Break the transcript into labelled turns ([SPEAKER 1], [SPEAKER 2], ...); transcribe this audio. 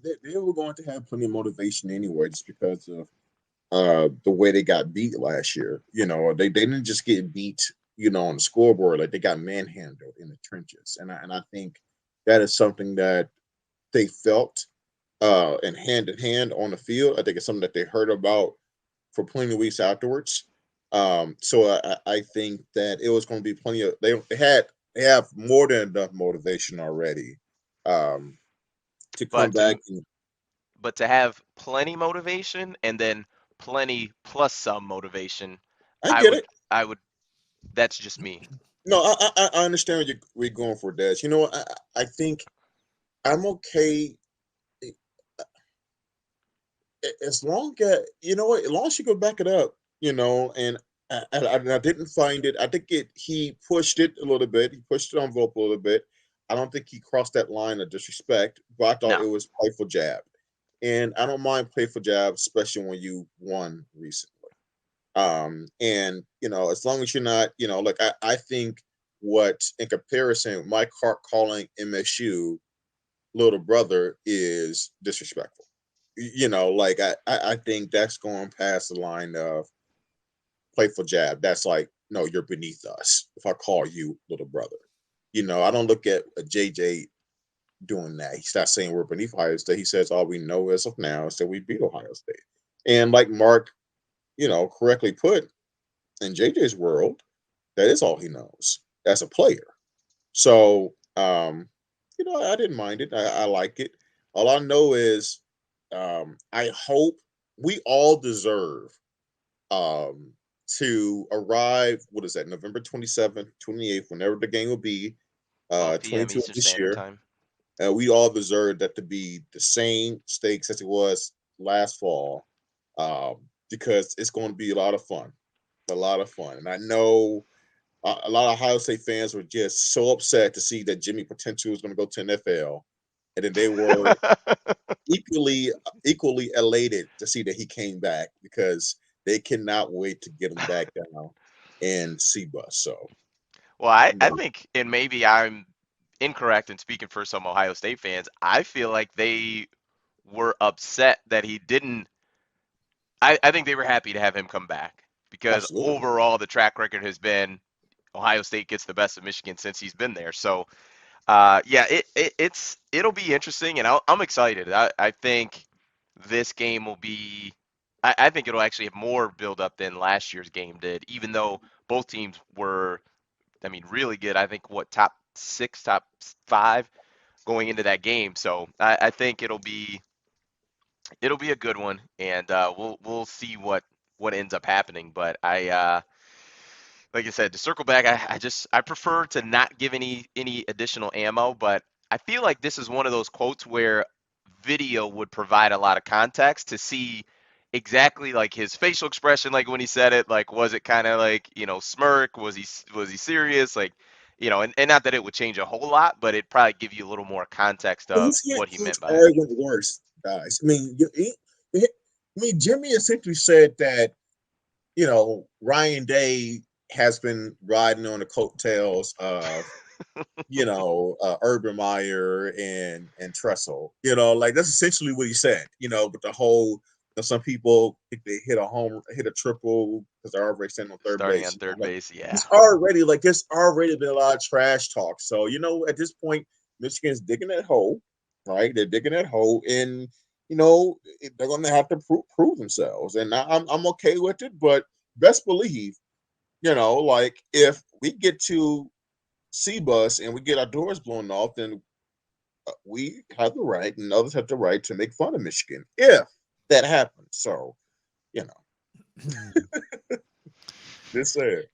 [SPEAKER 1] they were going to have plenty of motivation anyway, just because of the way they got beat last year. They didn't just get beat, on the scoreboard. Like, they got manhandled in the trenches. And I think that is something that they felt and hand in hand on the field. I think it's something that they heard about for plenty of weeks afterwards. So I think that it was going to be plenty of they have more than enough motivation already um, to come
[SPEAKER 2] But
[SPEAKER 1] back. And
[SPEAKER 2] to have plenty motivation and then plenty plus some motivation,
[SPEAKER 1] I
[SPEAKER 2] I
[SPEAKER 1] get
[SPEAKER 2] would
[SPEAKER 1] it.
[SPEAKER 2] I would that's just me.
[SPEAKER 1] No, I understand where you're going for, Des. You know what? I think I'm okay as long as as long as you go back it up, and I didn't find it. I think he pushed it a little bit. He pushed the envelope a little bit. I don't think he crossed that line of disrespect, but I thought
[SPEAKER 2] No.
[SPEAKER 1] it was playful jab, and I don't mind playful jab, especially when you won recently. And as long as you're not, like I think what in comparison, Mike Hart calling MSU little brother is disrespectful. Like I think that's going past the line of playful jab. That's like, no, you're beneath us if I call you little brother. I don't look at a JJ doing that. He's not saying we're beneath Ohio State. He says all we know as of now is that we beat Ohio State. And like Mark, correctly put, in JJ's world, that is all he knows as a player. So, I didn't mind it. I like it. All I know is, I hope we all deserve um, to arrive. What is that? November 27th, 28th, whenever the game will be,
[SPEAKER 2] 12 p.m.
[SPEAKER 1] 22 of
[SPEAKER 2] Eastern
[SPEAKER 1] this
[SPEAKER 2] Standard
[SPEAKER 1] year.
[SPEAKER 2] Time.
[SPEAKER 1] We all deserve that to be the same stakes as it was last fall, because it's going to be a lot of fun. A lot of fun. And I know a lot of Ohio State fans were just so upset to see that Jimmy potentially was going to go to NFL, and then they were equally equally elated to see that he came back because they cannot wait to get him back down in C-Bus. So,
[SPEAKER 2] Well, I
[SPEAKER 1] no,
[SPEAKER 2] think, and maybe I'm incorrect in speaking for some Ohio State fans, I feel like they were upset that he didn't. I think they were happy to have him come back because
[SPEAKER 1] absolutely.
[SPEAKER 2] overall the track record has been Ohio State gets the best of Michigan since he's been there. So, yeah, it'll be interesting, and I'm excited. I think this game will be. I think it'll actually have more build up than last year's game did, even though both teams were, I mean, really good. I think what top six, top five going into that game. So I think it'll be a good one, and we'll see what ends up happening. But like I said, to circle back, I prefer to not give any additional ammo, but I feel like this is one of those quotes where video would provide a lot of context to see exactly like his facial expression, like when he said it, like was it kind of like smirk, was he serious, like and not that it would change a whole lot, but it'd probably give you a little more context
[SPEAKER 1] But
[SPEAKER 2] of
[SPEAKER 1] his
[SPEAKER 2] what he
[SPEAKER 1] he's
[SPEAKER 2] meant by it.
[SPEAKER 1] already went worse, guys. I mean, I mean, Jimmy essentially said that Ryan Day has been riding on the coattails of Urban Meyer and Tressel. Like that's essentially what he said. But the whole some people think they hit a triple because they're already standing on third
[SPEAKER 2] Starting
[SPEAKER 1] base.
[SPEAKER 2] on third
[SPEAKER 1] Like
[SPEAKER 2] base, yeah.
[SPEAKER 1] it's already like there's already been a lot of trash talk. So at this point, Michigan's digging that hole, right? They're digging that hole, and they're going to have to prove themselves. And I'm okay with it, but best believe, like if we get to C-Bus and we get our doors blown off, then we have the right, and others have the right to make fun of Michigan if that happens. So, you know,
[SPEAKER 3] Hmm.
[SPEAKER 1] just say it.